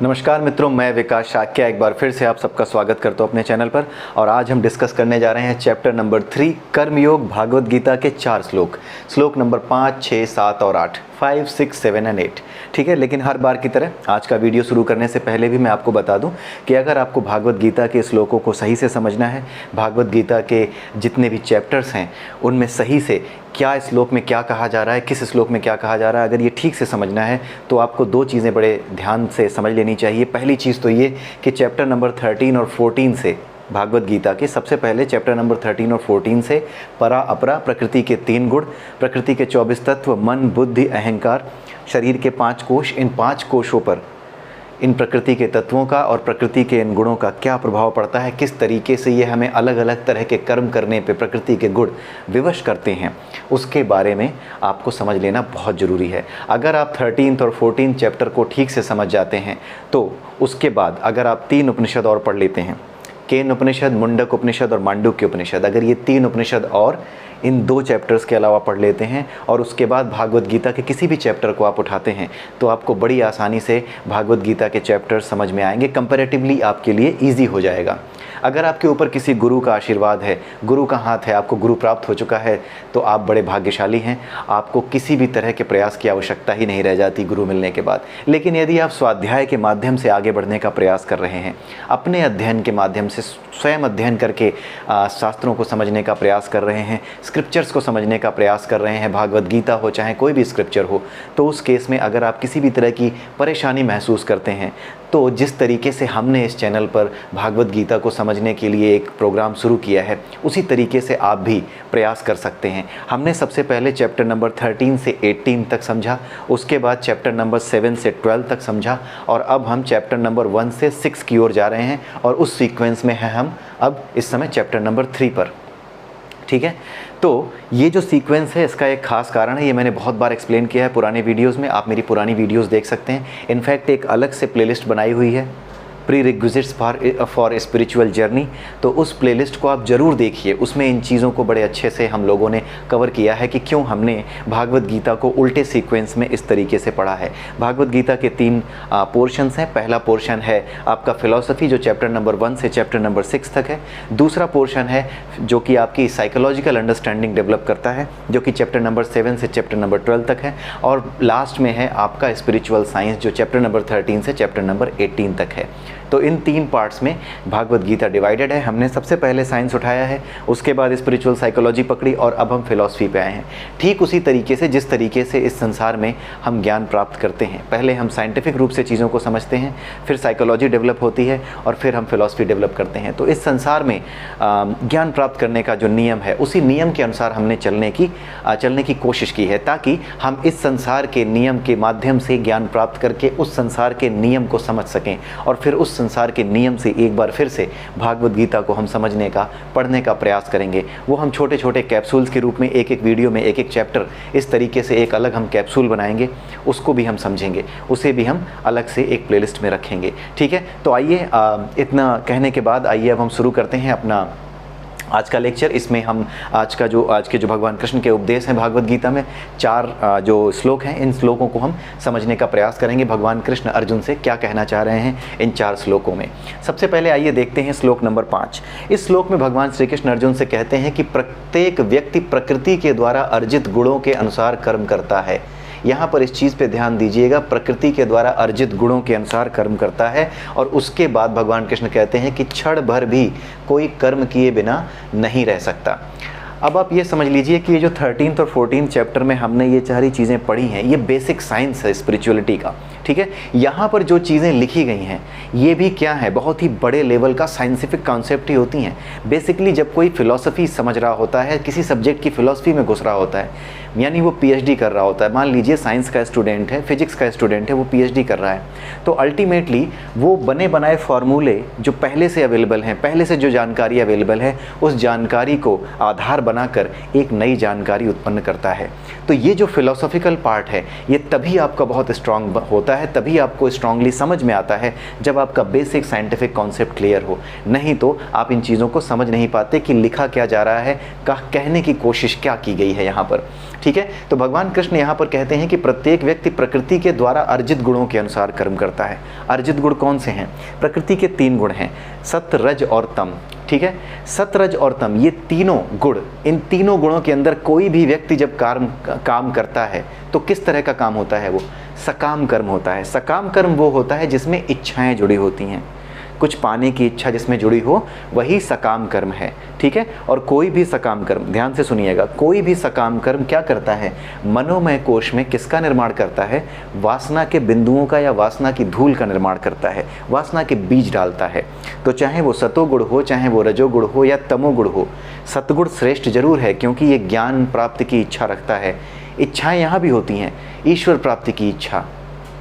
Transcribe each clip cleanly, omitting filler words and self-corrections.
नमस्कार मित्रों, मैं विकास शाक्या एक बार फिर से आप सबका स्वागत करता हूँ अपने चैनल पर। और आज हम डिस्कस करने जा रहे हैं चैप्टर नंबर 3 कर्मयोग, भागवत गीता के 4 श्लोक नंबर 5, 6, 7 और 8, 5, 6, 7 एंड 8। ठीक है, लेकिन हर बार की तरह आज का वीडियो शुरू करने से पहले भी मैं आपको बता दूं कि अगर आपको भागवत गीता के श्लोकों को सही से समझना है, भागवत गीता के जितने भी चैप्टर्स हैं उनमें सही से क्या श्लोक में क्या कहा जा रहा है, किस श्लोक में क्या कहा जा रहा है, अगर ये ठीक से समझना है तो आपको दो चीज़ें बड़े ध्यान से समझ लेनी चाहिए। पहली चीज़ तो ये कि चैप्टर नंबर 13 और 14 से भागवत गीता के सबसे पहले चैप्टर नंबर 13 और 14 से परा अपरा प्रकृति के 3 गुण, प्रकृति के 24 तत्व, मन, बुद्धि, अहंकार, शरीर के 5 कोश, इन 5 कोशों पर इन प्रकृति के तत्वों का और प्रकृति के इन गुणों का क्या प्रभाव पड़ता है, किस तरीके से ये हमें अलग अलग तरह के कर्म करने पे प्रकृति के गुण विवश करते हैं, उसके बारे में आपको समझ लेना बहुत ज़रूरी है। अगर आप 13th और 14th चैप्टर को ठीक से समझ जाते हैं तो उसके बाद अगर आप 3 उपनिषद और पढ़ लेते हैं, केन उपनिषद, मुंडक उपनिषद और मांडुक्य उपनिषद, अगर ये 3 उपनिषद और इन 2 चैप्टर्स के अलावा पढ़ लेते हैं और उसके बाद भागवत गीता के किसी भी चैप्टर को आप उठाते हैं तो आपको बड़ी आसानी से भागवत गीता के चैप्टर समझ में आएंगे। कंपैरेटिवली आपके लिए ईजी हो जाएगा। अगर आपके ऊपर किसी गुरु का आशीर्वाद है, गुरु का हाथ है, आपको गुरु प्राप्त हो चुका है तो आप बड़े भाग्यशाली हैं। आपको किसी भी तरह के प्रयास की आवश्यकता ही नहीं रह जाती गुरु मिलने के बाद। लेकिन यदि आप स्वाध्याय के माध्यम से आगे बढ़ने का प्रयास कर रहे हैं, अपने अध्ययन के माध्यम से स्वयं अध्ययन करके शास्त्रों को समझने का प्रयास कर रहे हैं, स्क्रिप्चर्स को समझने का प्रयास कर रहे हैं, भागवत गीता हो चाहे कोई भी स्क्रिप्चर हो, तो उस केस में अगर आप किसी भी तरह की परेशानी महसूस करते हैं तो जिस तरीके से हमने इस चैनल पर भागवत गीता को समझने के लिए एक प्रोग्राम शुरू किया है उसी तरीके से आप भी प्रयास कर सकते हैं। हमने सबसे पहले चैप्टर नंबर 13 से 18 तक समझा, उसके बाद चैप्टर नंबर 7 से 12 तक समझा और अब हम चैप्टर नंबर 1 से 6 की ओर जा रहे हैं और उस सीक्वेंस में हैं हम अब इस समय चैप्टर नंबर 3 पर। ठीक है, तो ये जो सीक्वेंस है इसका एक खास कारण है, ये मैंने बहुत बार एक्सप्लेन किया है पुराने वीडियोस में, आप मेरी पुरानी वीडियोस देख सकते हैं। इनफैक्ट एक अलग से प्लेलिस्ट बनाई हुई है, pre requisites for spiritual journey, तो उस प्लेलिस्ट को आप ज़रूर देखिए। उसमें इन चीज़ों को बड़े अच्छे से हम लोगों ने कवर किया है कि क्यों हमने भागवत गीता को उल्टे सीक्वेंस में इस तरीके से पढ़ा है। भागवत गीता के 3 पोर्शंस हैं। पहला पोर्शन है आपका फिलॉसफी जो चैप्टर नंबर 1 से चैप्टर नंबर 6 तक है। दूसरा पोर्शन है जो कि आपकी साइकोलॉजिकल अंडरस्टैंडिंग डेवलप करता है जो कि चैप्टर नंबर 7 से चैप्टर नंबर 12 तक है। और लास्ट में है आपका स्पिरिचुअल साइंस जो चैप्टर नंबर 13 से चैप्टर नंबर 18 तक है। तो इन 3 पार्ट्स में भागवत गीता डिवाइडेड है। हमने सबसे पहले साइंस उठाया है, उसके बाद स्पिरिचुअल साइकोलॉजी पकड़ी और अब हम फिलॉसफी पे आए हैं। ठीक उसी तरीके से जिस तरीके से इस संसार में हम ज्ञान प्राप्त करते हैं, पहले हम साइंटिफिक रूप से चीज़ों को समझते हैं, फिर साइकोलॉजी डेवलप होती है और फिर हम फिलॉसफी डेवलप करते हैं। तो इस संसार में ज्ञान प्राप्त करने का जो नियम है उसी नियम के अनुसार हमने चलने की कोशिश की है ताकि हम इस संसार के नियम के माध्यम से ज्ञान प्राप्त करके उस संसार के नियम को समझ सकें और फिर उस संसार के नियम से एक बार फिर से भागवत गीता को हम समझने का, पढ़ने का प्रयास करेंगे। वो हम छोटे छोटे कैप्सूल्स के रूप में एक एक वीडियो में एक एक चैप्टर इस तरीके से एक अलग हम कैप्सूल बनाएंगे, उसको भी हम समझेंगे, उसे भी हम अलग से एक प्लेलिस्ट में रखेंगे। ठीक है, तो आइए इतना कहने के बाद आइए अब हम शुरू करते हैं अपना आज का लेक्चर। इसमें हम आज के जो भगवान कृष्ण के उपदेश हैं भागवत गीता में 4 जो श्लोक हैं, इन श्लोकों को हम समझने का प्रयास करेंगे। भगवान कृष्ण अर्जुन से क्या कहना चाह रहे हैं इन 4 श्लोकों में। सबसे पहले आइए देखते हैं श्लोक नंबर 5। इस श्लोक में भगवान श्री कृष्ण अर्जुन से कहते हैं कि प्रत्येक व्यक्ति प्रकृति के द्वारा अर्जित गुणों के अनुसार कर्म करता है। यहाँ पर इस चीज़ पे ध्यान दीजिएगा, प्रकृति के द्वारा अर्जित गुणों के अनुसार कर्म करता है। और उसके बाद भगवान कृष्ण कहते हैं कि क्षण भर भी कोई कर्म किए बिना नहीं रह सकता। अब आप ये समझ लीजिए कि ये जो 13th और 14th चैप्टर में हमने ये सारी चीज़ें पढ़ी हैं, ये बेसिक साइंस है स्पिरिचुअलिटी का। ठीक है, यहाँ पर जो चीज़ें लिखी गई हैं ये भी क्या है, बहुत ही बड़े लेवल का साइंटिफिक कॉन्सेप्ट ही होती हैं। बेसिकली जब कोई फिलॉसफी समझ रहा होता है, किसी सब्जेक्ट की फिलॉसफी में घुस रहा होता है, यानी वो पीएचडी कर रहा होता है, मान लीजिए साइंस का स्टूडेंट है, फिजिक्स का स्टूडेंट है, वो पीएचडी कर रहा है, तो अल्टीमेटली वो बने बनाए फॉर्मूले जो पहले से अवेलेबल हैं, पहले से जो जानकारी अवेलेबल है, उस जानकारी को आधार बनाकर एक नई जानकारी उत्पन्न करता है। तो ये जो फिलोसॉफिकल पार्ट है ये तभी आपका बहुत स्ट्रांग होता है, तभी आपको स्ट्रांगली समझ में आता है जब आपका बेसिक साइंटिफिक कॉन्सेप्ट क्लियर हो। नहीं तो आप इन चीज़ों को समझ नहीं पाते कि लिखा क्या जा रहा है, कहने की कोशिश क्या की गई है यहाँ पर। ठीक है, तो भगवान कृष्ण यहाँ पर कहते हैं कि प्रत्येक व्यक्ति प्रकृति के द्वारा अर्जित गुणों के अनुसार कर्म करता है। अर्जित गुण कौन से हैं? प्रकृति के 3 गुण हैं, सत्य, रज और तम। ठीक है, सत्य, रज और तम, ये तीनों गुण, इन तीनों गुणों के अंदर कोई भी व्यक्ति जब काम करता है तो किस तरह का काम होता है? वो सकाम कर्म होता है। सकाम कर्म वो होता है जिसमें इच्छाएं जुड़ी होती हैं, कुछ पाने की इच्छा जिसमें जुड़ी हो, वही सकाम कर्म है। ठीक है, और कोई भी सकाम कर्म, ध्यान से सुनिएगा, कोई भी सकाम कर्म क्या करता है? मनोमय कोश में किसका निर्माण करता है? वासना के बिंदुओं का या वासना की धूल का निर्माण करता है, वासना के बीज डालता है। तो चाहे वो सतोगुण हो, चाहे वो रजोगुण हो या तमोगुण हो, सतगुण श्रेष्ठ जरूर है क्योंकि ये ज्ञान प्राप्ति की इच्छा रखता है। इच्छाएं यहाँ भी होती हैं, ईश्वर प्राप्ति की इच्छा,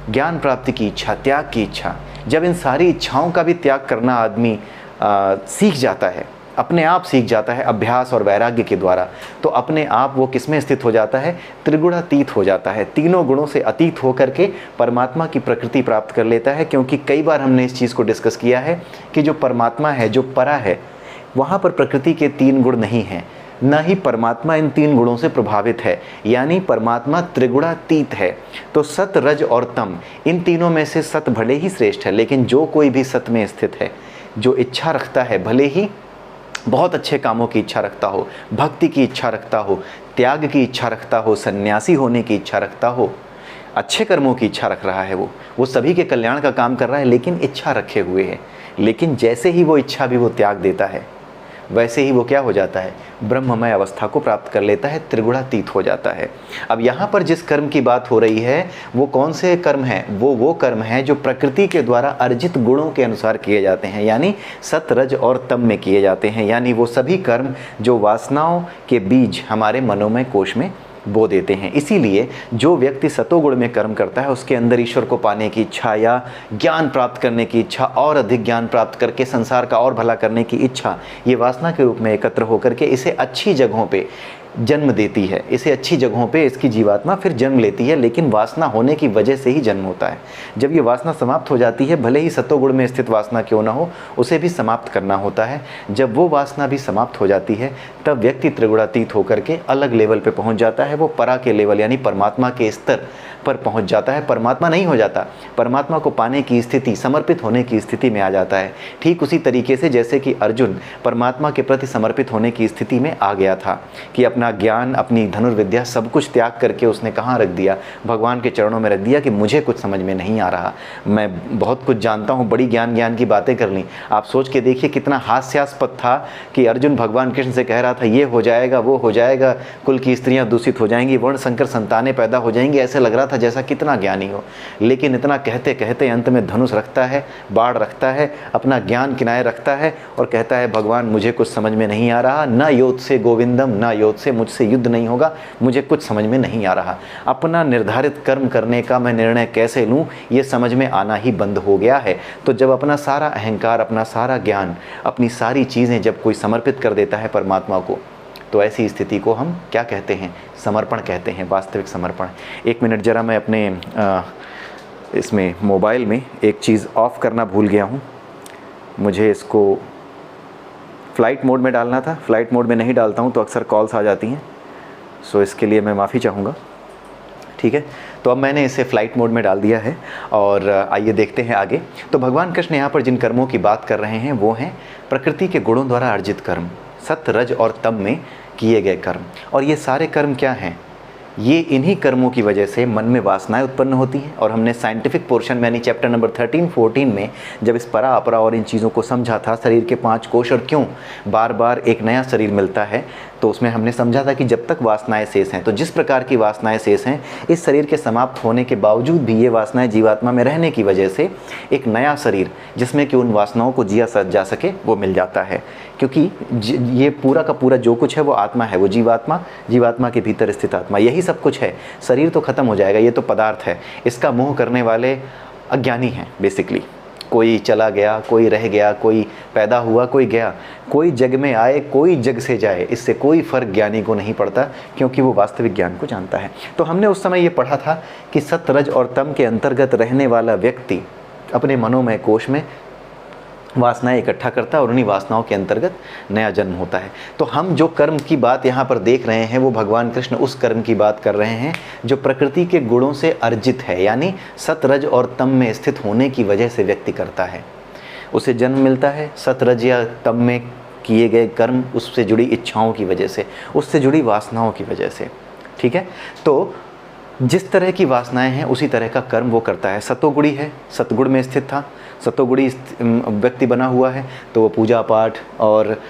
ज्ञान प्राप्ति की इच्छा, त्याग की इच्छा। जब इन सारी इच्छाओं का भी त्याग करना आदमी सीख जाता है, अपने आप सीख जाता है अभ्यास और वैराग्य के द्वारा, तो अपने आप वो किसमें स्थित हो जाता है? त्रिगुणातीत हो जाता है, तीनों गुणों से अतीत होकर के परमात्मा की प्रकृति प्राप्त कर लेता है। क्योंकि कई बार हमने इस चीज़ को डिस्कस किया है कि जो परमात्मा है, जो परा है, वहाँ पर प्रकृति के 3 गुण नहीं हैं, न ही परमात्मा इन 3 गुणों से प्रभावित है, यानी परमात्मा त्रिगुणातीत है। तो सत, रज और तम, इन तीनों में से सत भले ही श्रेष्ठ है, लेकिन जो कोई भी सत में स्थित है, जो इच्छा रखता है, भले ही बहुत अच्छे कामों की इच्छा रखता हो, भक्ति की इच्छा रखता हो, त्याग की इच्छा रखता हो, सन्यासी होने की इच्छा रखता हो, अच्छे कर्मों की इच्छा रख रहा है, वो सभी के कल्याण का काम कर रहा है, लेकिन इच्छा रखे हुए है। लेकिन जैसे ही वो इच्छा भी वो त्याग देता है, वैसे ही वो क्या हो जाता है? ब्रह्ममय अवस्था को प्राप्त कर लेता है, त्रिगुणातीत हो जाता है। अब यहाँ पर जिस कर्म की बात हो रही है वो कौन से कर्म हैं? वो कर्म हैं जो प्रकृति के द्वारा अर्जित गुणों के अनुसार किए जाते हैं, यानी सत, रज और तम में किए जाते हैं। यानी वो सभी कर्म जो वासनाओं के बीज हमारे मनोमय कोश में बो देते हैं। इसीलिए जो व्यक्ति सतोगुण में कर्म करता है उसके अंदर ईश्वर को पाने की इच्छा या ज्ञान प्राप्त करने की इच्छा, और अधिक ज्ञान प्राप्त करके संसार का और भला करने की इच्छा, ये वासना के रूप में एकत्र होकर के इसे अच्छी जगहों पे जन्म देती है। इसे अच्छी जगहों पे इसकी जीवात्मा फिर जन्म लेती है, लेकिन वासना होने की वजह से ही जन्म होता है। जब ये वासना समाप्त हो जाती है, भले ही सतोगुण में स्थित वासना क्यों ना हो, उसे भी समाप्त करना होता है। जब वो वासना भी समाप्त हो जाती है तब व्यक्ति त्रिगुणातीत होकर के अलग लेवल पे पहुंच जाता है। वो परा के लेवल यानी परमात्मा के स्तर पर पहुंच जाता है। परमात्मा नहीं हो जाता, परमात्मा को पाने की स्थिति, समर्पित होने की स्थिति में आ जाता है। ठीक उसी तरीके से जैसे कि अर्जुन परमात्मा के प्रति समर्पित होने की स्थिति में आ गया था कि अपना ज्ञान, अपनी धनुर्विद्या सब कुछ त्याग करके उसने कहाँ रख दिया? भगवान के चरणों में रख दिया कि मुझे कुछ समझ में नहीं आ रहा, मैं बहुत कुछ जानता हूँ, बड़ी ज्ञान की बातें कर ली। आप सोच के देखिए कितना हास्यास्पद था कि अर्जुन भगवान कृष्ण से कह रहा था ये हो जाएगा, वो हो जाएगा, कुल की स्त्रियाँ दूषित हो जाएंगी, वर्ण संकर संतानें पैदा हो जाएंगी। ऐसे लग रहा था जैसा कितना ज्ञानी हो, लेकिन इतना कहते कहते अंत में धनुष रखता है, बाढ़ रखता है, अपना ज्ञान किनारे रखता है और कहता है भगवान मुझे कुछ समझ में नहीं आ रहा, न योद्ध से गोविंदम, न योद्ध से, मुझसे युद्ध नहीं होगा, मुझे कुछ समझ में नहीं आ रहा। अपना निर्धारित कर्म करने का मैं निर्णय कैसे लूँ, ये समझ में आना ही बंद हो गया है। तो जब अपना सारा अहंकार, अपना सारा ज्ञान, अपनी सारी चीज़ें जब कोई समर्पित कर देता है परमात्मा को, तो ऐसी स्थिति को हम क्या कहते हैं? समर्पण कहते हैं, वास्तविक समर्पण। एक मिनट ज़रा, मैं अपने इसमें मोबाइल में एक चीज़ ऑफ़ करना भूल गया हूँ। मुझे इसको फ़्लाइट मोड में डालना था, फ़्लाइट मोड में नहीं डालता हूँ तो अक्सर कॉल्स आ जाती हैं, सो इसके लिए मैं माफ़ी चाहूँगा। ठीक है, तो अब मैंने इसे फ़्लाइट मोड में डाल दिया है और आइए देखते हैं आगे। तो भगवान कृष्ण यहाँ पर जिन कर्मों की बात कर रहे हैं वो हैं प्रकृति के गुणों द्वारा अर्जित कर्म, सत्य, रज और तम में किए गए कर्म। और ये सारे कर्म क्या हैं? ये इन्हीं कर्मों की वजह से मन में वासनाएं उत्पन्न होती हैं। और हमने साइंटिफिक पोर्शन में यानी चैप्टर नंबर 13-14 में जब इस परा अपरा और इन चीज़ों को समझा था, शरीर के 5 कोश और क्यों बार बार एक नया शरीर मिलता है, तो उसमें हमने समझा था कि जब तक वासनाएं शेष हैं, तो जिस प्रकार की वासनाएं शेष हैं, इस शरीर के समाप्त होने के बावजूद भी ये वासनाएं जीवात्मा में रहने की वजह से एक नया शरीर जिसमें कि उन वासनाओं को जिया जा सके वो मिल जाता है। क्योंकि ये पूरा का पूरा जो कुछ है वो आत्मा है, वो जीवात्मा, जीवात्मा के भीतर स्थित आत्मा, यही सब कुछ है। शरीर तो खत्म हो जाएगा, ये तो पदार्थ है, इसका मोह करने वाले अज्ञानी हैं बेसिकली। कोई चला गया, कोई रह गया, कोई पैदा हुआ, कोई गया, कोई जग में आए, कोई जग से जाए, इससे कोई फर्क ज्ञानी को नहीं पड़ता, क्योंकि वो वास्तविक ज्ञान को जानता है। तो हमने उस समय ये पढ़ा था कि सत, रज और तम के अंतर्गत रहने वाला व्यक्ति अपने मनोमय कोश में वासनाएं इकट्ठा करता है और उन्हीं वासनाओं के अंतर्गत नया जन्म होता है। तो हम जो कर्म की बात यहाँ पर देख रहे हैं वो भगवान कृष्ण उस कर्म की बात कर रहे हैं जो प्रकृति के गुणों से अर्जित है, यानी सत, रज और तम में स्थित होने की वजह से व्यक्ति करता है, उसे जन्म मिलता है। सत, रज या तम में किए गए कर्म उससे जुड़ी इच्छाओं की वजह से, उससे जुड़ी वासनाओं की वजह से, ठीक है। तो जिस तरह की वासनाएं हैं उसी तरह का कर्म वो करता है। सतोगुणी है, सतगुण में स्थित था, सतोगुणी व्यक्ति बना हुआ है, तो वो पूजा पाठ और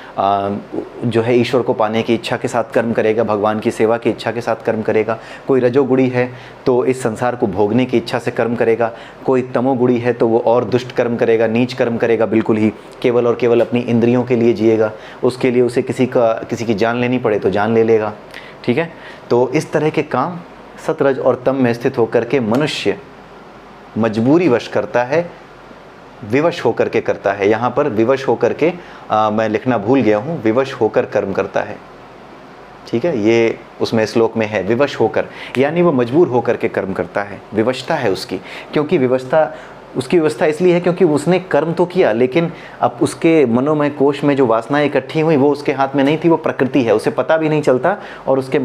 जो है ईश्वर को पाने की इच्छा के साथ कर्म करेगा, भगवान की सेवा की इच्छा के साथ कर्म करेगा। कोई रजोगुणी है तो इस संसार को भोगने की इच्छा से कर्म करेगा। कोई तमोगुणी है तो वो और दुष्ट कर्म करेगा, नीच कर्म करेगा, बिल्कुल ही केवल और केवल अपनी इंद्रियों के लिए जिएगा, उसके लिए उसे किसी की जान लेनी पड़े तो जान ले लेगा, ठीक है। तो इस तरह के काम सत, रज और तम में स्थित होकर के मनुष्य मजबूरी वश करता है, विवश होकर के करता है। यहाँ पर विवश होकर के मैं लिखना भूल गया हूँ, विवश होकर कर्म करता है, ठीक है। ये उसमें श्लोक में है, विवश होकर, यानी वो मजबूर होकर के कर्म करता है, विवशता है उसकी। क्योंकि उसकी व्यवस्था इसलिए है क्योंकि उसने कर्म तो किया, लेकिन अब उसके मनोमय कोश में जो वासनाएं इकट्ठी हुई वो उसके हाथ में नहीं थी, वो प्रकृति है, उसे पता भी नहीं चलता, और उसके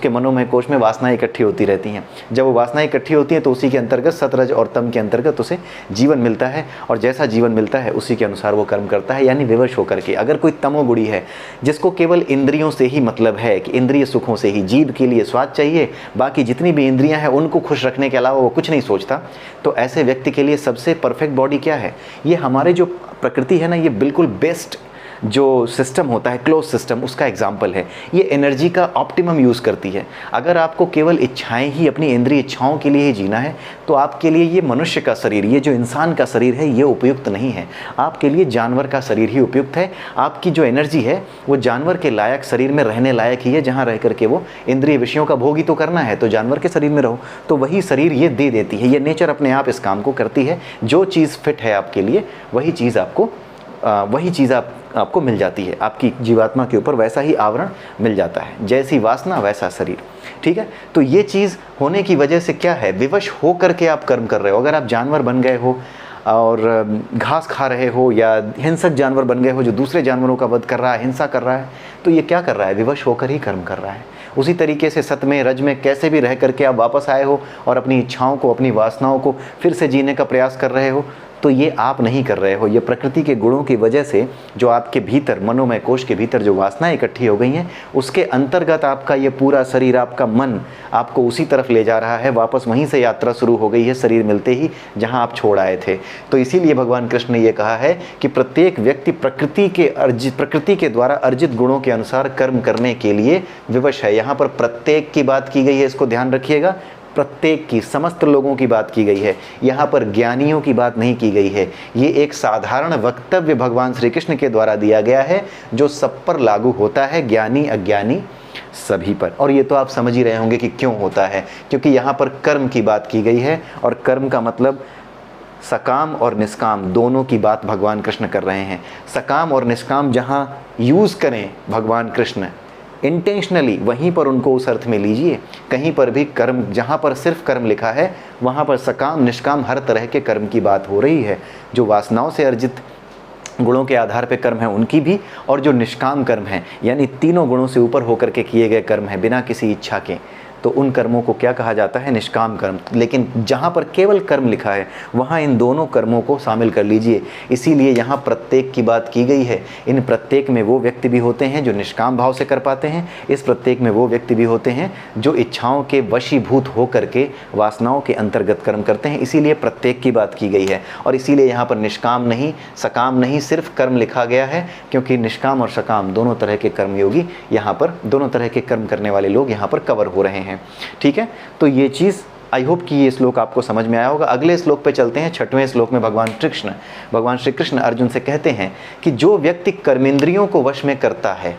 मनोमय कोश में वासनाएं इकट्ठी होती रहती हैं। जब वो वासनाएं इकट्ठी होती हैं तो उसी के अंतर्गत, सत, रज और तम के अंतर्गत उसे जीवन मिलता है, और जैसा जीवन मिलता है उसी के अनुसार वो कर्म करता है, यानी विवश होकर के। अगर कोई तमोगुणी है जिसको केवल इंद्रियों से ही मतलब है, कि इंद्रिय सुखों से ही, जीभ के लिए स्वाद चाहिए, बाकी जितनी भी इंद्रियां हैं उनको खुश रखने के अलावा वो कुछ नहीं सोचता, तो ऐसे व्यक्ति के लिए सबसे परफेक्ट बॉडी क्या है? ये हमारे जो प्रकृति है ना, ये बिल्कुल बेस्ट जो सिस्टम होता है, क्लोज सिस्टम, उसका एग्जाम्पल है। ये एनर्जी का ऑप्टिमम यूज़ करती है। अगर आपको केवल इच्छाएं ही, अपनी इंद्रिय इच्छाओं के लिए ही जीना है, तो आपके लिए ये मनुष्य का शरीर, ये जो इंसान का शरीर है, ये उपयुक्त नहीं है। आपके लिए जानवर का शरीर ही उपयुक्त है। आपकी जो एनर्जी है वो जानवर के लायक शरीर में रहने लायक ही है, जहाँ रह करके वो इंद्रिय विषयों का भोग ही तो करना है, तो जानवर के शरीर में रहो, तो वही शरीर ये दे देती है। ये नेचर अपने आप इस काम को करती है। जो चीज़ फिट है आपके लिए वही चीज़ आपको मिल जाती है। आपकी जीवात्मा के ऊपर वैसा ही आवरण मिल जाता है, जैसी वासना वैसा शरीर, ठीक है। तो ये चीज़ होने की वजह से क्या है, विवश हो करके आप कर्म कर रहे हो। अगर आप जानवर बन गए हो और घास खा रहे हो, या हिंसक जानवर बन गए हो जो दूसरे जानवरों का वध कर रहा है, हिंसा कर रहा है, तो ये क्या कर रहा है, विवश होकर ही कर्म कर रहा है। उसी तरीके से सत में, रज में कैसे भी रह करके आप वापस आए हो और अपनी इच्छाओं को, अपनी वासनाओं को फिर से जीने का प्रयास कर रहे हो, तो ये आप नहीं कर रहे हो। ये प्रकृति के गुणों की वजह से जो आपके भीतर, मनोमय कोश के भीतर जो वासनाएं इकट्ठी हो गई हैं, उसके अंतर्गत आपका ये पूरा शरीर, आपका मन आपको उसी तरफ ले जा रहा है। वापस वहीं से यात्रा शुरू हो गई है शरीर मिलते ही, जहां आप छोड़ आए थे। तो इसीलिए भगवान कृष्ण ने ये कहा है कि प्रत्येक व्यक्ति प्रकृति के द्वारा अर्जित गुणों के अनुसार कर्म करने के लिए विवश है। यहाँ पर प्रत्येक की बात की गई है, इसको ध्यान रखिएगा। प्रत्येक की, समस्त लोगों की बात की गई है, यहाँ पर ज्ञानियों की बात नहीं की गई है। ये एक साधारण वक्तव्य भगवान श्री कृष्ण के द्वारा दिया गया है, जो सब पर लागू होता है, ज्ञानी अज्ञानी सभी पर। और ये तो आप समझ ही रहे होंगे कि क्यों होता है, क्योंकि यहाँ पर कर्म की बात की गई है, और कर्म का मतलब सकाम और निष्काम दोनों की बात भगवान कृष्ण कर रहे हैं। सकाम और निष्काम जहाँ यूज़ करें भगवान कृष्ण इंटेंशनली, वहीं पर उनको उस अर्थ में लीजिए। कहीं पर भी कर्म, जहाँ पर सिर्फ कर्म लिखा है, वहाँ पर सकाम निष्काम हर तरह के कर्म की बात हो रही है। जो वासनाओं से अर्जित गुणों के आधार पे कर्म है उनकी भी, और जो निष्काम कर्म है, यानी तीनों गुणों से ऊपर होकर के किए गए कर्म है बिना किसी इच्छा के, तो उन कर्मों को क्या कहा जाता है, निष्काम कर्म। लेकिन जहाँ पर केवल कर्म लिखा है वहाँ इन दोनों कर्मों को शामिल कर लीजिए। इसीलिए यहाँ प्रत्येक की बात की गई है। इन प्रत्येक में वो व्यक्ति भी होते हैं जो निष्काम भाव से कर पाते हैं, इस प्रत्येक में वो व्यक्ति भी होते हैं जो इच्छाओं के वशीभूत हो करके वासनाओं के अंतर्गत कर्म करते हैं। इसीलिए प्रत्येक की बात की गई है, और इसीलिए यहाँ पर निष्काम नहीं, सकाम नहीं, सिर्फ कर्म लिखा गया है, क्योंकि निष्काम और सकाम दोनों तरह के कर्मयोगी यहाँ पर, दोनों तरह के कर्म करने वाले लोग यहाँ पर कवर हो रहे हैं, ठीक है। तो ये चीज़ आई होप कि ये श्लोक आपको समझ में आया होगा। अगले श्लोक पे चलते हैं। 6वें श्लोक में भगवान श्री कृष्ण अर्जुन से कहते हैं कि जो व्यक्ति कर्मेंद्रियों को वश में करता है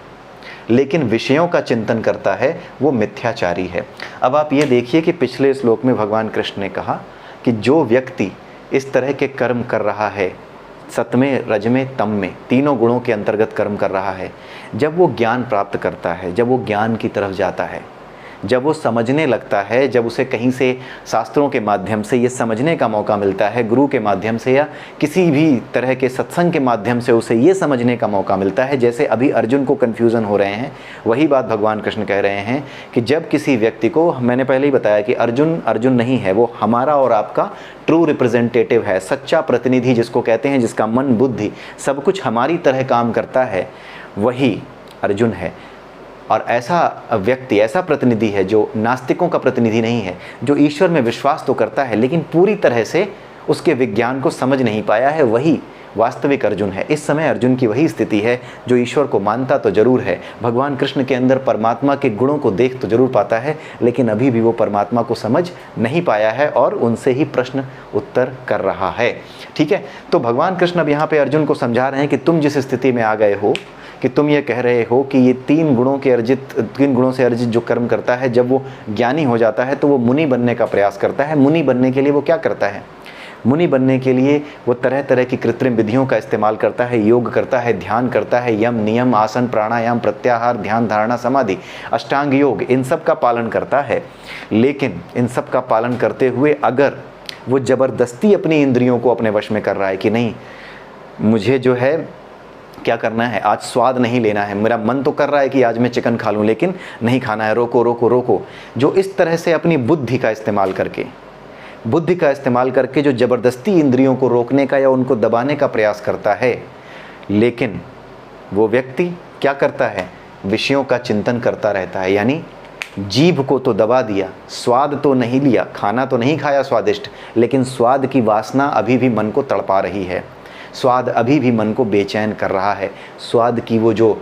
लेकिन विषयों का चिंतन करता है, वो मिथ्याचारी है। अब आप ये देखिए कि पिछले श्लोक में भगवान कृष्ण ने कहा कि जो व्यक्ति इस तरह के कर्म कर रहा है, सत्में, रजमें, तम में, तीनों गुणों के अंतर्गत कर्म कर रहा है, जब वो ज्ञान प्राप्त करता है, जब वो ज्ञान की तरफ जाता है, जब वो समझने लगता है, जब उसे कहीं से शास्त्रों के माध्यम से ये समझने का मौका मिलता है, गुरु के माध्यम से या किसी भी तरह के सत्संग के माध्यम से उसे ये समझने का मौका मिलता है, जैसे अभी अर्जुन को कन्फ्यूज़न हो रहे हैं, वही बात भगवान कृष्ण कह रहे हैं कि जब किसी व्यक्ति को, मैंने पहले ही बताया कि अर्जुन अर्जुन नहीं है, वो हमारा और आपका ट्रू रिप्रेजेंटेटिव है, सच्चा प्रतिनिधि जिसको कहते हैं, जिसका मन बुद्धि सब कुछ हमारी तरह काम करता है, वही अर्जुन है। और ऐसा व्यक्ति, ऐसा प्रतिनिधि है जो नास्तिकों का प्रतिनिधि नहीं है, जो ईश्वर में विश्वास तो करता है लेकिन पूरी तरह से उसके विज्ञान को समझ नहीं पाया है, वही वास्तविक अर्जुन है। इस समय अर्जुन की वही स्थिति है जो ईश्वर को मानता तो जरूर है, भगवान कृष्ण के अंदर परमात्मा के गुणों को देख तो जरूर पाता है, लेकिन अभी भी वो परमात्मा को समझ नहीं पाया है और उनसे ही प्रश्न उत्तर कर रहा है। ठीक है, तो भगवान कृष्ण अब यहाँ पे अर्जुन को समझा रहे हैं कि तुम जिस स्थिति में आ गए हो कि तुम ये कह रहे हो कि ये तीन गुणों से अर्जित जो कर्म करता है, जब वो ज्ञानी हो जाता है तो वो मुनि बनने का प्रयास करता है। मुनि बनने के लिए वो क्या करता है? मुनि बनने के लिए वो तरह तरह की कृत्रिम विधियों का इस्तेमाल करता है, योग करता है, ध्यान करता है, यम नियम, आसन, प्राणायाम, प्रत्याहार, ध्यान, धारणा, समाधि, अष्टांग योग, इन सब का पालन करता है। लेकिन इन सब का पालन करते हुए अगर वो ज़बरदस्ती अपनी इंद्रियों को अपने वश में कर रहा है कि नहीं, मुझे जो है क्या करना है, आज स्वाद नहीं लेना है, मेरा मन तो कर रहा है कि आज मैं चिकन खा लूं लेकिन नहीं खाना है, रोको रोको रोको, जो इस तरह से अपनी बुद्धि का इस्तेमाल करके जो ज़बरदस्ती इंद्रियों को रोकने का या उनको दबाने का प्रयास करता है, लेकिन वो व्यक्ति क्या करता है, विषयों का चिंतन करता रहता है। यानी जीभ को तो दबा दिया, स्वाद तो नहीं लिया, खाना तो नहीं खाया स्वादिष्ट, लेकिन स्वाद की वासना अभी भी मन को तड़पा रही है, स्वाद अभी भी मन को बेचैन कर रहा है। स्वाद की वो जो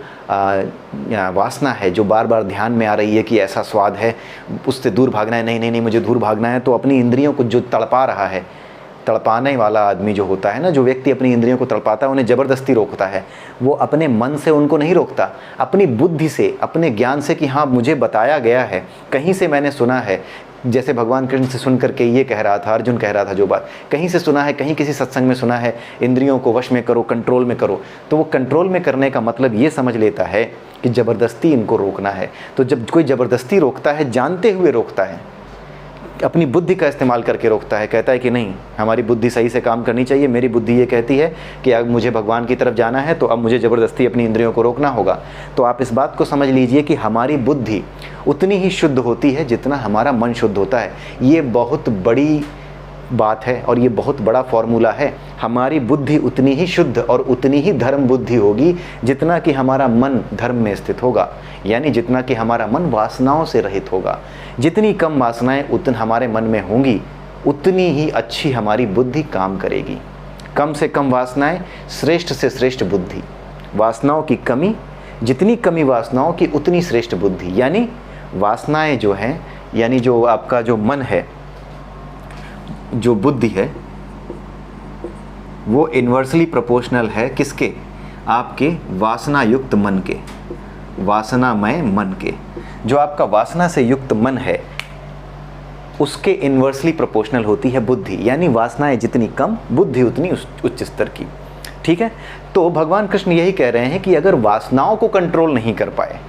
वासना है जो बार बार ध्यान में आ रही है कि ऐसा स्वाद है, उससे दूर भागना है, नहीं नहीं नहीं मुझे दूर भागना है, तो अपनी इंद्रियों को जो तड़पा रहा है, तड़पाने वाला आदमी जो होता है ना, जो व्यक्ति अपनी इंद्रियों को तड़पाता है, उन्हें ज़बरदस्ती रोकता है, वो अपने मन से उनको नहीं रोकता, अपनी बुद्धि से, अपने ज्ञान से कि हाँ मुझे बताया गया है, कहीं से मैंने सुना है, जैसे भगवान कृष्ण से सुन करके ये कह रहा था, अर्जुन कह रहा था जो बात, कहीं से सुना है, कहीं किसी सत्संग में सुना है, इंद्रियों को वश में करो, कंट्रोल में करो, तो वो कंट्रोल में करने का मतलब ये समझ लेता है कि ज़बरदस्ती इनको रोकना है। तो जब कोई ज़बरदस्ती रोकता है, जानते हुए रोकता है, अपनी बुद्धि का इस्तेमाल करके रोकता है, कहता है कि नहीं हमारी बुद्धि सही से काम करनी चाहिए, मेरी बुद्धि ये कहती है कि अब मुझे भगवान की तरफ जाना है तो अब मुझे ज़बरदस्ती अपनी इंद्रियों को रोकना होगा। तो आप इस बात को समझ लीजिए कि हमारी बुद्धि उतनी ही शुद्ध होती है जितना हमारा मन शुद्ध होता है। ये बहुत बड़ी बात है और ये बहुत बड़ा फॉर्मूला है। हमारी बुद्धि उतनी ही शुद्ध और उतनी ही धर्म बुद्धि होगी जितना कि हमारा मन धर्म में स्थित होगा, यानी जितना कि हमारा मन वासनाओं से रहित होगा। जितनी कम वासनाएं उतनी हमारे मन में होंगी, उतनी ही अच्छी हमारी बुद्धि काम करेगी। कम से कम वासनाएं, श्रेष्ठ से श्रेष्ठ बुद्धि। वासनाओं की कमी, जितनी कमी वासनाओं की उतनी श्रेष्ठ बुद्धि। यानी वासनाएं जो हैं, यानी जो आपका जो मन है, जो बुद्धि है, वो इन्वर्सली प्रोपोर्शनल है किसके? आपके वासना युक्त मन के, वासनामय मन के। जो आपका वासना से युक्त मन है उसके इन्वर्सली प्रोपोर्शनल होती है बुद्धि। यानी वासनाएं जितनी कम, बुद्धि उतनी उच्च स्तर की। ठीक है, तो भगवान कृष्ण यही कह रहे हैं कि अगर वासनाओं को कंट्रोल नहीं कर पाए,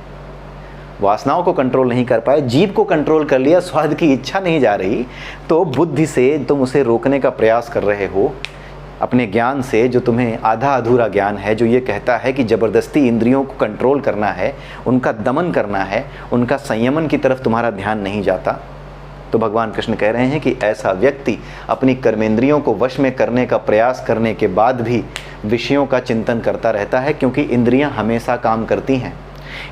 वासनाओं को कंट्रोल नहीं कर पाए, जीभ को कंट्रोल कर लिया, स्वाद की इच्छा नहीं जा रही, तो बुद्धि से तुम उसे रोकने का प्रयास कर रहे हो, अपने ज्ञान से, जो तुम्हें आधा अधूरा ज्ञान है, जो ये कहता है कि ज़बरदस्ती इंद्रियों को कंट्रोल करना है, उनका दमन करना है, उनका संयमन की तरफ तुम्हारा ध्यान नहीं जाता। तो भगवान कृष्ण कह रहे हैं कि ऐसा व्यक्ति अपनी कर्मेंद्रियों को वश में करने का प्रयास करने के बाद भी विषयों का चिंतन करता रहता है, क्योंकि इंद्रियां हमेशा काम करती हैं।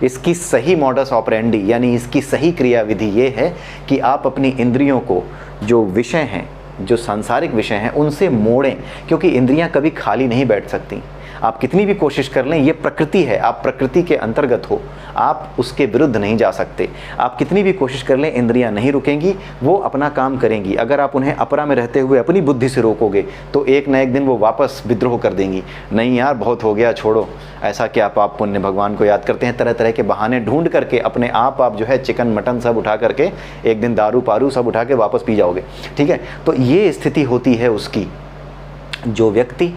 इसकी सही मॉडस ऑपरेंडी, यानी इसकी सही क्रियाविधि ये है कि आप अपनी इंद्रियों को, जो विषय हैं, जो सांसारिक विषय हैं, उनसे मोड़ें, क्योंकि इंद्रियां कभी खाली नहीं बैठ सकती। आप कितनी भी कोशिश कर लें, ये प्रकृति है, आप प्रकृति के अंतर्गत हो, आप उसके विरुद्ध नहीं जा सकते। आप कितनी भी कोशिश कर लें, इंद्रियां नहीं रुकेंगी, वो अपना काम करेंगी। अगर आप उन्हें अपरा में रहते हुए अपनी बुद्धि से रोकोगे तो एक न एक दिन वो वापस विद्रोह कर देंगी। नहीं यार बहुत हो गया, छोड़ो, ऐसा क्या पाप पुण्य, भगवान को याद करते हैं, तरह तरह के बहाने ढूंढ करके अपने आप जो है चिकन मटन सब उठा करके, एक दिन दारू पारू सब उठा के वापस पी जाओगे। ठीक है, तो ये स्थिति होती है उसकी। जो व्यक्ति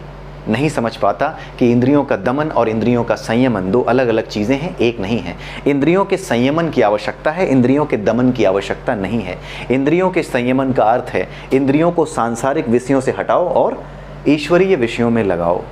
नहीं समझ पाता कि इंद्रियों का दमन और इंद्रियों का संयमन दो अलग अलग चीज़ें हैं, एक नहीं है। इंद्रियों के संयमन की आवश्यकता है, इंद्रियों के दमन की आवश्यकता नहीं है। इंद्रियों के संयमन का अर्थ है इंद्रियों को सांसारिक विषयों से हटाओ और ईश्वरीय विषयों में लगाओ।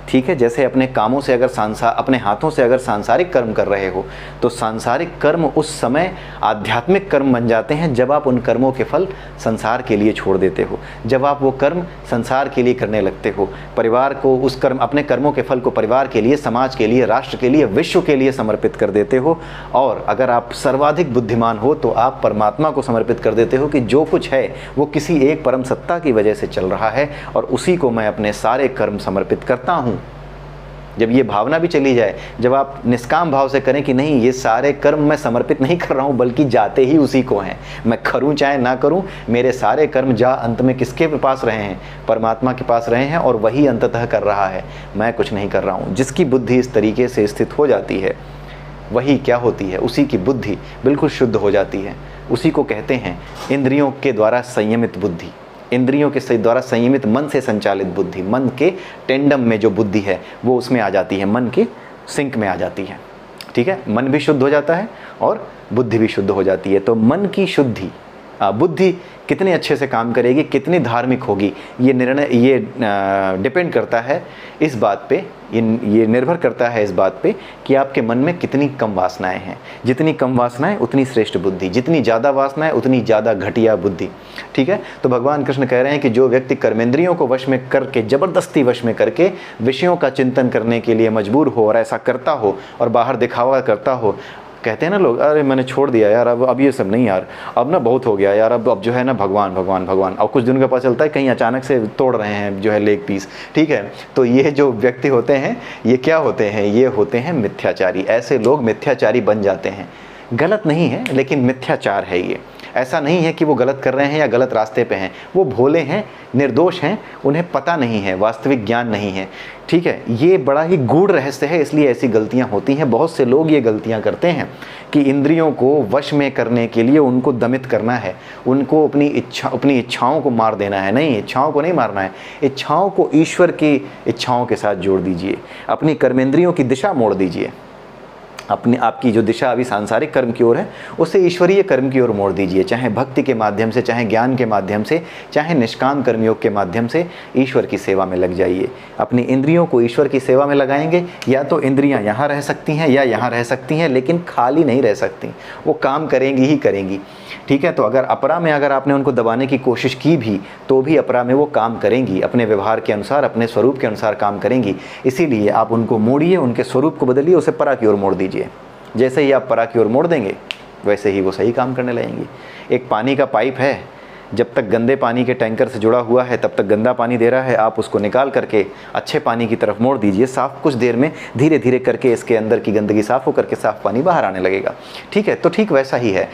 ठीक है, जैसे अपने कामों से अगर अपने हाथों से अगर सांसारिक कर्म कर रहे हो तो सांसारिक कर्म उस समय आध्यात्मिक कर्म बन जाते हैं जब आप उन कर्मों के फल संसार के लिए छोड़ देते हो, जब आप वो कर्म संसार के लिए करने लगते हो, परिवार को उस कर्म अपने कर्मों के फल को परिवार के लिए, समाज के लिए, राष्ट्र के लिए, विश्व के लिए समर्पित कर देते हो। और अगर आप सर्वाधिक बुद्धिमान हो तो आप परमात्मा को समर्पित कर देते हो कि जो कुछ है वो किसी एक परम सत्ता की वजह से चल रहा है और उसी को मैं अपने सारे कर्म समर्पित करता हूँ। जब ये भावना भी चली जाए, जब आप निष्काम भाव से करें कि नहीं ये सारे कर्म मैं समर्पित नहीं कर रहा हूँ बल्कि जाते ही उसी को हैं, मैं करूँ चाहे ना करूँ, मेरे सारे कर्म जा अंत में किसके पास रहे हैं, परमात्मा के पास रहे हैं और वही अंततः कर रहा है, मैं कुछ नहीं कर रहा हूँ। जिसकी बुद्धि इस तरीके से स्थित हो जाती है वही क्या होती है, उसी की बुद्धि बिल्कुल शुद्ध हो जाती है। उसी को कहते हैं इंद्रियों के द्वारा संयमित बुद्धि, इंद्रियों के द्वारा संयमित मन से संचालित बुद्धि। मन के टेंडम में जो बुद्धि है वो उसमें आ जाती है, मन के सिंक में आ जाती है। ठीक है, मन भी शुद्ध हो जाता है और बुद्धि भी शुद्ध हो जाती है। तो मन की शुद्धि, बुद्धि कितने अच्छे से काम करेगी, कितनी धार्मिक होगी, ये निर्णय ये डिपेंड करता है इस बात पे, ये निर्भर करता है इस बात पे कि आपके मन में कितनी कम वासनाएं हैं। जितनी कम वासनाएं उतनी श्रेष्ठ बुद्धि, जितनी ज़्यादा वासनाएं उतनी ज़्यादा घटिया बुद्धि। ठीक है, तो भगवान कृष्ण कह रहे हैं कि जो व्यक्ति कर्मेंद्रियों को वश में करके, ज़बरदस्ती वश में करके विषयों का चिंतन करने के लिए मजबूर हो और ऐसा करता हो और बाहर दिखावा करता हो, कहते हैं ना लोग, अरे मैंने छोड़ दिया यार, अब ये सब नहीं यार, अब ना बहुत हो गया यार, अब जो है ना भगवान भगवान भगवान, और कुछ दिनों के पता चलता है कहीं अचानक से तोड़ रहे हैं जो है लेग पीस। ठीक है, तो ये जो व्यक्ति होते हैं ये क्या होते हैं, ये होते हैं मिथ्याचारी। ऐसे लोग मिथ्याचारी बन जाते हैं। गलत नहीं है लेकिन मिथ्याचार है ये। ऐसा नहीं है कि वो गलत कर रहे हैं या गलत रास्ते पे हैं, वो भोले हैं, निर्दोष हैं, उन्हें पता नहीं है, वास्तविक ज्ञान नहीं है। ठीक है, ये बड़ा ही गूढ़ रहस्य है, इसलिए ऐसी गलतियां होती हैं। बहुत से लोग ये गलतियां करते हैं कि इंद्रियों को वश में करने के लिए उनको दमित करना है, उनको अपनी इच्छाओं को मार देना है। नहीं, इच्छाओं को नहीं मारना है, इच्छाओं को ईश्वर की इच्छाओं के साथ जोड़ दीजिए, अपनी कर्मेंद्रियों की दिशा मोड़ दीजिए। आपकी जो दिशा अभी सांसारिक कर्म की ओर है उसे ईश्वरीय कर्म की ओर मोड़ दीजिए, चाहे भक्ति के माध्यम से, चाहे ज्ञान के माध्यम से, चाहे निष्काम कर्मयोग के माध्यम से ईश्वर की सेवा में लग जाइए। अपनी इंद्रियों को ईश्वर की सेवा में लगाएंगे, या तो इंद्रियां यहाँ रह सकती हैं या यहाँ रह सकती हैं, लेकिन खाली नहीं रह सकती, वो काम करेंगी ही करेंगी। ठीक है, तो अगर अपरा में अगर आपने उनको दबाने की कोशिश की भी तो भी अपरा में वो काम करेंगी, अपने व्यवहार के अनुसार, अपने स्वरूप के अनुसार काम करेंगी। इसीलिए आप उनको मोड़िए, उनके स्वरूप को बदलिए, उसे परा की ओर मोड़ दीजिए। जैसे ही आप परा की ओर मोड़ देंगे वैसे ही वो सही काम करने लगेंगी। एक पानी का पाइप है, जब तक गंदे पानी के टैंकर से जुड़ा हुआ है तब तक गंदा पानी दे रहा है, आप उसको निकाल करके अच्छे पानी की तरफ मोड़ दीजिए, साफ कुछ देर में धीरे धीरे करके इसके अंदर की गंदगी साफ होकर के साफ पानी बाहर आने लगेगा। ठीक है, तो ठीक वैसा ही है।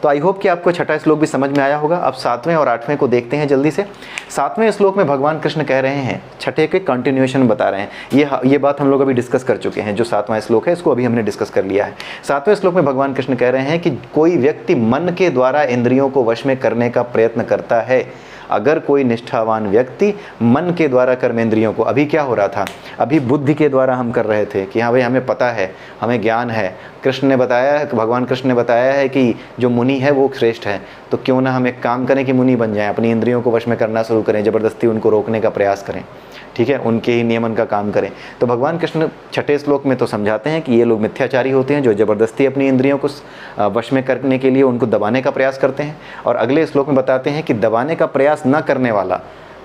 तो आई होप कि आपको छठा श्लोक भी समझ में आया होगा। अब 7वें और 8वें को देखते हैं जल्दी से। 7वें श्लोक में भगवान कृष्ण कह रहे हैं, छठे के कंटिन्यूएशन बता रहे हैं। ये बात हम लोग अभी डिस्कस कर चुके हैं। जो 7वां श्लोक है इसको अभी हमने डिस्कस कर लिया है। 7वें श्लोक में भगवान कृष्ण कह रहे हैं कि कोई व्यक्ति मन के द्वारा इंद्रियों को वश में करने का प्रयत्न करता है। अगर कोई निष्ठावान व्यक्ति मन के द्वारा कर्मेंद्रियों को, अभी क्या हो रहा था, अभी बुद्धि के द्वारा हम कर रहे थे कि हाँ भाई हमें पता है, हमें ज्ञान है, कृष्ण ने बताया है, भगवान कृष्ण ने बताया है कि जो मुनि है वो श्रेष्ठ है, तो क्यों ना हम एक काम करें कि मुनि बन जाएं, अपनी इंद्रियों को वश में करना शुरू करें, ज़बरदस्ती उनको रोकने का प्रयास करें। ठीक है, उनके ही नियमन का काम करें। तो भगवान कृष्ण छठे श्लोक में तो समझाते हैं कि ये लोग मिथ्याचारी होते हैं जो ज़बरदस्ती अपनी इंद्रियों को वश में करने के लिए उनको दबाने का प्रयास करते हैं। और अगले श्लोक में बताते हैं कि दबाने का प्रयास न करने वाला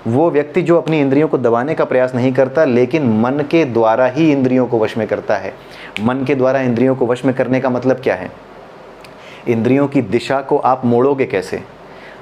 वो व्यक्ति जो अपनी इंद्रियों को दबाने का प्रयास नहीं करता लेकिन मन के द्वारा ही इंद्रियों को वश में करता है। मन के द्वारा इंद्रियों को वश में करने का मतलब क्या है? इंद्रियों की दिशा को आप मोड़ोगे कैसे?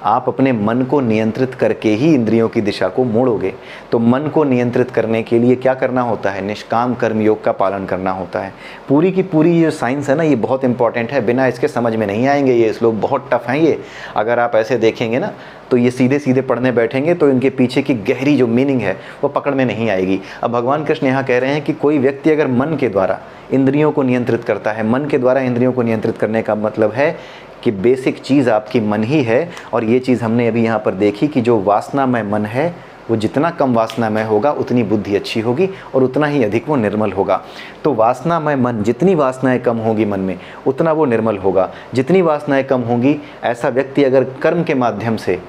आप अपने मन को नियंत्रित करके ही इंद्रियों की दिशा को मोड़ोगे। तो मन को नियंत्रित करने के लिए क्या करना होता है? निष्काम कर्म योग का पालन करना होता है। पूरी की पूरी ये साइंस है ना, ये बहुत इंपॉर्टेंट है, बिना इसके समझ में नहीं आएंगे। ये श्लोक बहुत टफ हैं ये, अगर आप ऐसे देखेंगे ना तो ये सीधे सीधे पढ़ने बैठेंगे तो इनके पीछे की गहरी जो मीनिंग है वो पकड़ में नहीं आएगी। अब भगवान कृष्ण यहाँ कह रहे हैं कि कोई व्यक्ति अगर मन के द्वारा इंद्रियों को नियंत्रित करता है, मन के द्वारा इंद्रियों को नियंत्रित करने का मतलब है कि बेसिक चीज़ आपकी मन ही है। और ये चीज़ हमने अभी यहाँ पर देखी कि जो वासनामय मन है वो जितना कम वासनामय होगा उतनी बुद्धि अच्छी होगी और उतना ही अधिक वो निर्मल होगा। तो वासनामय मन, जितनी वासनाएं कम होगी मन में उतना वो निर्मल होगा। जितनी वासनाएं कम होंगी, ऐसा व्यक्ति अगर कर्म के माध्यम से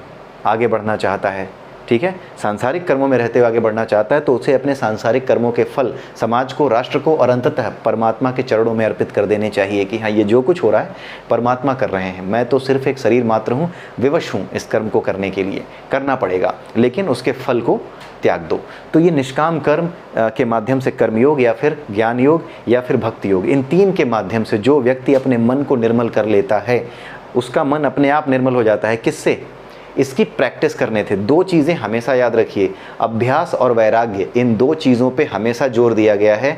आगे बढ़ना चाहता है, ठीक है, सांसारिक कर्मों में रहते हुए आगे बढ़ना चाहता है, तो उसे अपने सांसारिक कर्मों के फल समाज को, राष्ट्र को और अंततः परमात्मा के चरणों में अर्पित कर देने चाहिए कि हाँ, ये जो कुछ हो रहा है परमात्मा कर रहे हैं, मैं तो सिर्फ एक शरीर मात्र हूँ, विवश हूँ इस कर्म को करने के लिए, करना पड़ेगा, लेकिन उसके फल को त्याग दो। तो ये निष्काम कर्म के माध्यम से कर्मयोग या फिर ज्ञान योग या फिर भक्ति योग, इन तीन के माध्यम से जो व्यक्ति अपने मन को निर्मल कर लेता है, उसका मन अपने आप निर्मल हो जाता है। किससे? इसकी प्रैक्टिस करने थे। दो चीज़ें हमेशा याद रखिए, अभ्यास और वैराग्य, इन दो चीज़ों पे हमेशा जोर दिया गया है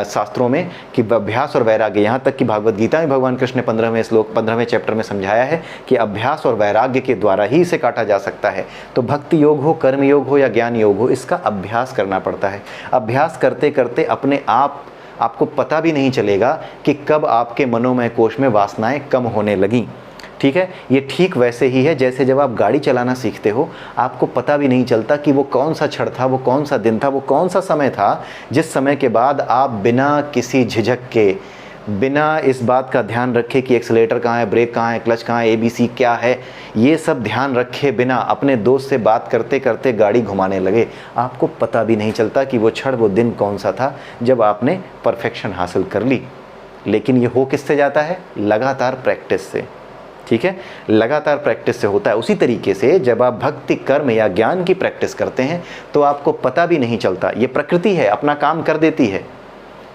शास्त्रों में कि अभ्यास और वैराग्य। यहाँ तक कि भागवत गीता में भगवान कृष्ण ने 15वें चैप्टर में समझाया है कि अभ्यास और वैराग्य के द्वारा ही इसे काटा जा सकता है। तो भक्ति योग हो, कर्म योग हो या ज्ञान योग हो, इसका अभ्यास करना पड़ता है। अभ्यास करते करते अपने आपको पता भी नहीं चलेगा कि कब आपके मनोमय कोश में वासनाएं कम होने लगीं। ठीक है, ये ठीक वैसे ही है जैसे जब आप गाड़ी चलाना सीखते हो, आपको पता भी नहीं चलता कि वो कौन सा क्षण था, वो कौन सा दिन था, वो कौन सा समय था जिस समय के बाद आप बिना किसी झिझक के, बिना इस बात का ध्यान रखे कि एक्सीलेटर कहाँ है, ब्रेक कहाँ है, क्लच कहाँ है, ABC क्या है, ये सब ध्यान रखे बिना अपने दोस्त से बात करते करते गाड़ी घुमाने लगे। आपको पता भी नहीं चलता कि वो क्षण, वो दिन कौन सा था जब आपने परफेक्शन हासिल कर ली। लेकिन ये हो किससे जाता है? लगातार प्रैक्टिस से। ठीक है, लगातार प्रैक्टिस से होता है। उसी तरीके से जब आप भक्ति, कर्म या ज्ञान की प्रैक्टिस करते हैं तो आपको पता भी नहीं चलता, ये प्रकृति है, अपना काम कर देती है।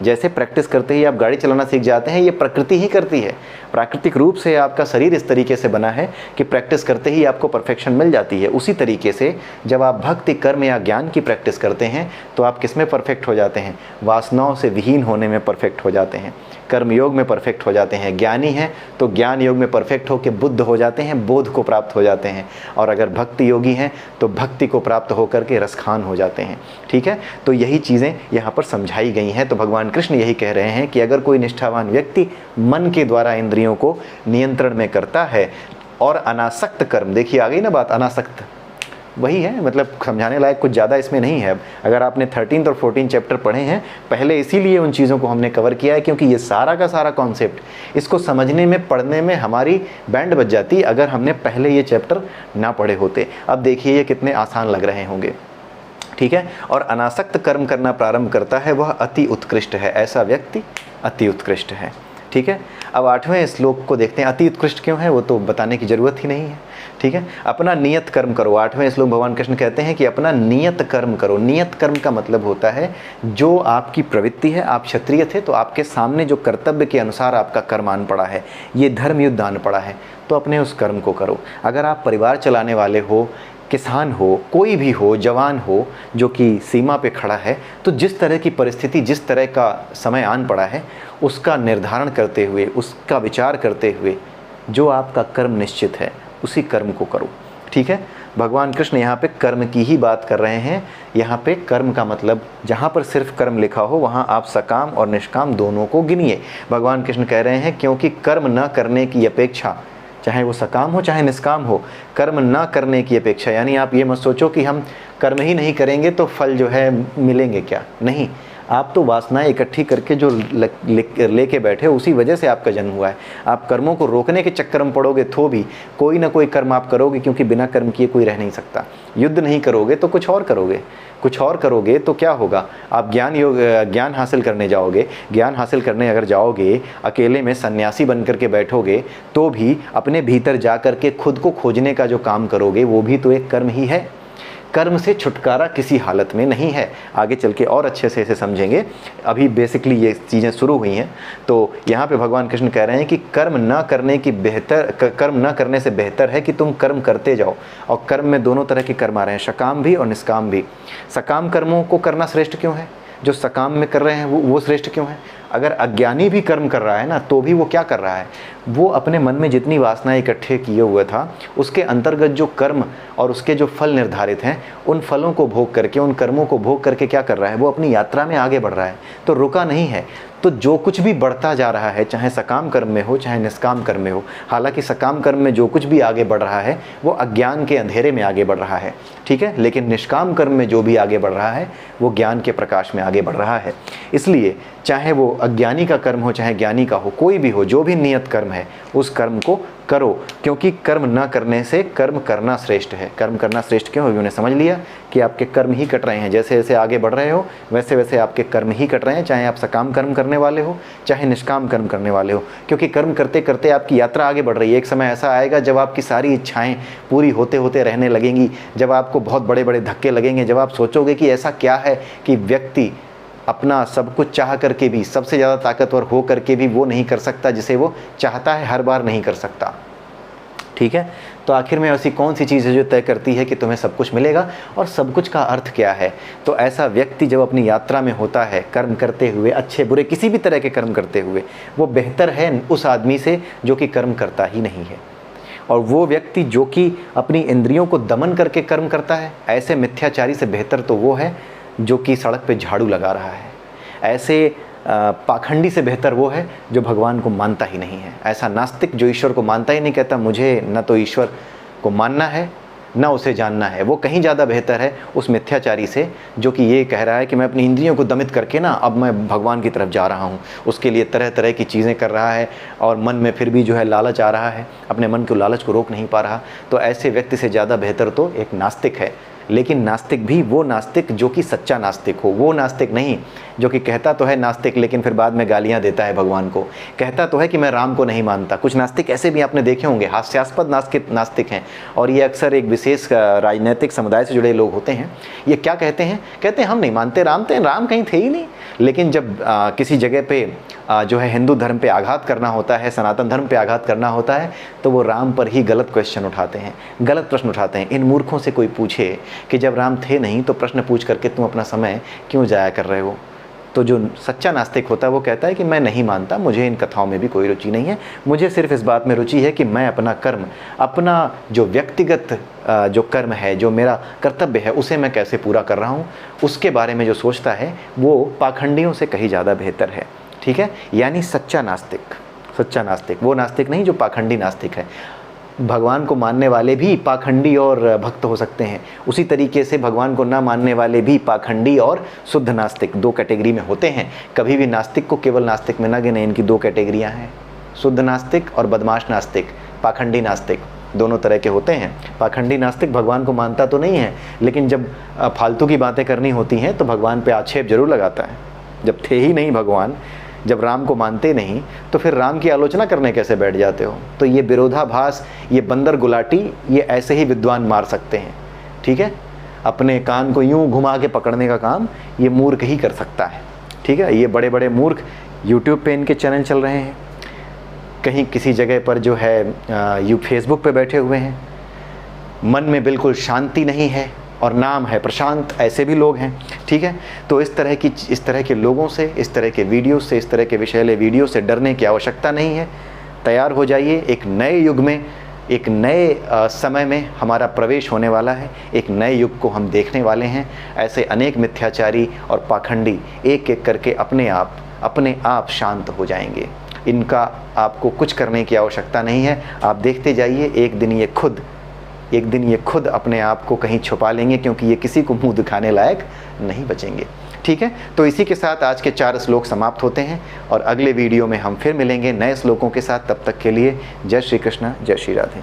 जैसे प्रैक्टिस करते ही आप गाड़ी चलाना सीख जाते हैं, ये प्रकृति ही करती है। प्राकृतिक रूप से आपका शरीर इस तरीके से बना है कि प्रैक्टिस करते ही आपको परफेक्शन मिल जाती है। उसी तरीके से जब आप भक्ति, कर्म या ज्ञान की प्रैक्टिस करते हैं तो आप किस में परफेक्ट हो जाते हैं? वासनाओं से विहीन होने में परफेक्ट हो जाते हैं, कर्म योग में परफेक्ट हो जाते हैं। ज्ञानी हैं तो ज्ञान योग में परफेक्ट होकर बुद्ध हो जाते हैं, बोध को प्राप्त हो जाते हैं। और अगर भक्ति योगी हैं तो भक्ति को प्राप्त होकर के रसखान हो जाते हैं। ठीक है, तो यही चीज़ें यहाँ पर समझाई गई हैं। तो भगवान कृष्ण यही कह रहे हैं कि अगर कोई निष्ठावान व्यक्ति मन के द्वारा इंद्रियों को नियंत्रण में करता है और अनासक्त कर्म, देखिए आ गई ना बात, अनासक्त वही है, मतलब समझाने लायक कुछ ज़्यादा इसमें नहीं है। अगर आपने 13 और 14 चैप्टर पढ़े हैं पहले, इसीलिए उन चीज़ों को हमने कवर किया है, क्योंकि ये सारा का सारा कॉन्सेप्ट, इसको समझने में, पढ़ने में हमारी बैंड बज जाती अगर हमने पहले ये चैप्टर ना पढ़े होते। अब देखिए ये कितने आसान लग रहे होंगे। ठीक है, और अनासक्त कर्म करना प्रारंभ करता है वह अति उत्कृष्ट है, ऐसा व्यक्ति अति उत्कृष्ट है। ठीक है, अब 8वें श्लोक को देखते हैं। अति उत्कृष्ट क्यों है वो तो बताने की जरूरत ही नहीं है। ठीक है, अपना नियत कर्म करो। 8वें श्लोक भगवान कृष्ण कहते हैं कि अपना नियत कर्म करो। नियत कर्म का मतलब होता है जो आपकी प्रवृत्ति है। आप क्षत्रिय थे तो आपके सामने जो कर्तव्य के अनुसार आपका कर्म आन पड़ा है, ये धर्म युद्ध आन पड़ा है, तो अपने उस कर्म को करो। अगर आप परिवार चलाने वाले हो, किसान हो, कोई भी हो, जवान हो जो कि सीमा पे खड़ा है, तो जिस तरह की परिस्थिति, जिस तरह का समय आन पड़ा है, उसका निर्धारण करते हुए, उसका विचार करते हुए जो आपका कर्म निश्चित है उसी कर्म को करो। ठीक है, भगवान कृष्ण यहाँ पे कर्म की ही बात कर रहे हैं। यहाँ पे कर्म का मतलब, जहाँ पर सिर्फ कर्म लिखा हो वहाँ आप सकाम और निष्काम दोनों को गिनिए। भगवान कृष्ण कह रहे हैं क्योंकि कर्म न करने की अपेक्षा, चाहे वो सकाम हो चाहे निष्काम हो, कर्म ना करने की अपेक्षा, यानी आप ये मत सोचो कि हम कर्म ही नहीं करेंगे तो फल जो है मिलेंगे क्या, नहीं। आप तो वासनाएं इकट्ठी करके जो लेके बैठे हो, उसी वजह से आपका जन्म हुआ है। आप कर्मों को रोकने के चक्कर में पड़ोगे तो भी कोई ना कोई कर्म आप करोगे, क्योंकि बिना कर्म किए कोई रह नहीं सकता। युद्ध नहीं करोगे तो कुछ और करोगे, कुछ और करोगे तो क्या होगा? आप ज्ञान हासिल करने जाओगे। ज्ञान हासिल करने अगर जाओगे, अकेले में सन्यासी बन करके बैठोगे तो भी अपने भीतर जा कर के खुद को खोजने का जो काम करोगे वो भी तो एक कर्म ही है। कर्म से छुटकारा किसी हालत में नहीं है। आगे चल के और अच्छे से इसे समझेंगे, अभी बेसिकली ये चीज़ें शुरू हुई हैं। तो यहाँ पे भगवान कृष्ण कह रहे हैं कि कर्म न करने से बेहतर है कि तुम कर्म करते जाओ। और कर्म में दोनों तरह के कर्म आ रहे हैं, सकाम भी और निष्काम भी। सकाम कर्मों को करना श्रेष्ठ क्यों है? जो सकाम में कर रहे हैं वो श्रेष्ठ क्यों है? अगर अज्ञानी भी कर्म कर रहा है ना, तो भी वो क्या कर रहा है? वो अपने मन में जितनी वासनाएं इकट्ठे किए हुए था, उसके अंतर्गत जो कर्म और उसके जो फल निर्धारित हैं, उन फलों को भोग करके, उन कर्मों को भोग करके क्या कर रहा है? वो अपनी यात्रा में आगे बढ़ रहा है, तो रुका नहीं है। तो जो कुछ भी बढ़ता जा रहा है, चाहे सकाम कर्म में हो चाहे निष्काम कर्म में हो, हालांकि सकाम कर्म में जो कुछ भी आगे बढ़ रहा है वो अज्ञान के अंधेरे में आगे बढ़ रहा है, ठीक है, लेकिन निष्काम कर्म में जो भी आगे बढ़ रहा है वो ज्ञान के प्रकाश में आगे बढ़ रहा है। इसलिए चाहे वो अज्ञानी का कर्म हो चाहे ज्ञानी का हो, कोई भी हो, जो भी नियत कर्म है उस कर्म को करो, क्योंकि कर्म न करने से कर्म करना श्रेष्ठ है। कर्म करना श्रेष्ठ क्यों? उन्होंने समझ लिया कि आपके कर्म ही कट रहे हैं, जैसे जैसे आगे बढ़ रहे हो वैसे वैसे आपके कर्म ही कट रहे हैं, चाहे आप सकाम कर्म करने वाले हो चाहे निष्काम कर्म करने वाले हो, क्योंकि कर्म करते करते आपकी यात्रा आगे बढ़ रही है। एक समय ऐसा आएगा जब आपकी सारी इच्छाएं पूरी होते होते रहने लगेंगी, जब आपको बहुत बड़े बड़े धक्के लगेंगे, जब आप सोचोगे कि ऐसा क्या है कि व्यक्ति अपना सब कुछ चाह करके भी, सबसे ज़्यादा ताकतवर हो करके भी वो नहीं कर सकता जिसे वो चाहता है, हर बार नहीं कर सकता, ठीक है। तो आखिर में ऐसी कौन सी चीज़ है जो तय करती है कि तुम्हें सब कुछ मिलेगा, और सब कुछ का अर्थ क्या है? तो ऐसा व्यक्ति जब अपनी यात्रा में होता है कर्म करते हुए, अच्छे बुरे किसी भी तरह के कर्म करते हुए, वो बेहतर है उस आदमी से जो कि कर्म करता ही नहीं है। और वो व्यक्ति जो कि अपनी इंद्रियों को दमन करके कर्म करता है, ऐसे मिथ्याचारी से बेहतर तो वो है जो कि सड़क पे झाड़ू लगा रहा है। ऐसे पाखंडी से बेहतर वो है जो भगवान को मानता ही नहीं है। ऐसा नास्तिक जो ईश्वर को मानता ही नहीं, कहता मुझे न तो ईश्वर को मानना है न उसे जानना है, वो कहीं ज़्यादा बेहतर है उस मिथ्याचारी से जो कि ये कह रहा है कि मैं अपनी इंद्रियों को दमित करके ना अब मैं भगवान की तरफ जा रहा हूँ। उसके लिए तरह तरह की चीज़ें कर रहा है और मन में फिर भी जो है लालच आ रहा है, अपने मन को लालच को रोक नहीं पा रहा। तो ऐसे व्यक्ति से ज़्यादा बेहतर तो एक नास्तिक है। लेकिन नास्तिक भी वो नास्तिक जो कि सच्चा नास्तिक हो, वो नास्तिक नहीं जो कि कहता तो है नास्तिक लेकिन फिर बाद में गालियां देता है भगवान को, कहता तो है कि मैं राम को नहीं मानता। कुछ नास्तिक ऐसे भी आपने देखे होंगे, हास्यास्पद नास्तिक हैं, और ये अक्सर एक विशेष राजनीतिक समुदाय से जुड़े लोग होते हैं। ये क्या कहते हैं? कहते हैं हम नहीं मानते राम, थे राम कहीं थे ही नहीं। लेकिन जब किसी जगह पे जो है हिंदू धर्म पे आघात करना होता है, सनातन धर्म पे आघात करना होता है, तो वो राम पर ही गलत क्वेश्चन उठाते हैं, गलत प्रश्न उठाते हैं। इन मूर्खों से कोई पूछे कि जब राम थे नहीं तो प्रश्न पूछ करके तुम अपना समय क्यों जाया कर रहे हो? तो जो सच्चा नास्तिक होता है वो कहता है कि मैं नहीं मानता, मुझे इन कथाओं में भी कोई रुचि नहीं है, मुझे सिर्फ इस बात में रुचि है कि मैं अपना कर्म, अपना जो व्यक्तिगत जो कर्म है, जो मेरा कर्तव्य है, उसे मैं कैसे पूरा कर रहा हूँ, उसके बारे में जो सोचता है वो पाखंडियों से कहीं ज़्यादा बेहतर है, ठीक है। यानी सच्चा नास्तिक वो नास्तिक नहीं जो पाखंडी नास्तिक है। भगवान को मानने वाले भी पाखंडी और भक्त हो सकते हैं, उसी तरीके से भगवान को ना मानने वाले भी पाखंडी और शुद्ध नास्तिक दो कैटेगरी में होते हैं। कभी भी नास्तिक को केवल नास्तिक में ना गिने, इनकी दो कैटेगरियां हैं, शुद्ध नास्तिक और बदमाश नास्तिक, पाखंडी नास्तिक, दोनों तरह के होते हैं। पाखंडी नास्तिक भगवान को मानता तो नहीं है, लेकिन जब फालतू की बातें करनी होती हैं तो भगवान पे आक्षेप जरूर लगाता है। जब थे ही नहीं भगवान, जब राम को मानते नहीं, तो फिर राम की आलोचना करने कैसे बैठ जाते हो? तो ये विरोधाभास, ये बंदर गुलाटी, ये ऐसे ही विद्वान मार सकते हैं, ठीक है। अपने कान को यूं घुमा के पकड़ने का काम ये मूर्ख ही कर सकता है, ठीक है। ये बड़े बड़े मूर्ख यूट्यूब पे इनके चैनल चल रहे हैं, कहीं किसी जगह पर जो है फेसबुक पे बैठे हुए हैं, मन में बिल्कुल शांति नहीं है और नाम है प्रशांत, ऐसे भी लोग हैं, ठीक है। तो इस तरह के लोगों से, इस तरह के वीडियो से, इस तरह के विषैले वीडियो से डरने की आवश्यकता नहीं है। तैयार हो जाइए, एक नए युग में, एक नए समय में हमारा प्रवेश होने वाला है, एक नए युग को हम देखने वाले हैं। ऐसे अनेक मिथ्याचारी और पाखंडी एक एक करके अपने आप शांत हो जाएंगे। इनका आपको कुछ करने की आवश्यकता नहीं है, आप देखते जाइए, एक दिन ये खुद अपने आप को कहीं छुपा लेंगे, क्योंकि ये किसी को मुंह दिखाने लायक नहीं बचेंगे, ठीक है। तो इसी के साथ आज के 4 श्लोक समाप्त होते हैं और अगले वीडियो में हम फिर मिलेंगे नए श्लोकों के साथ। तब तक के लिए जय श्री कृष्ण, जय श्री राधे।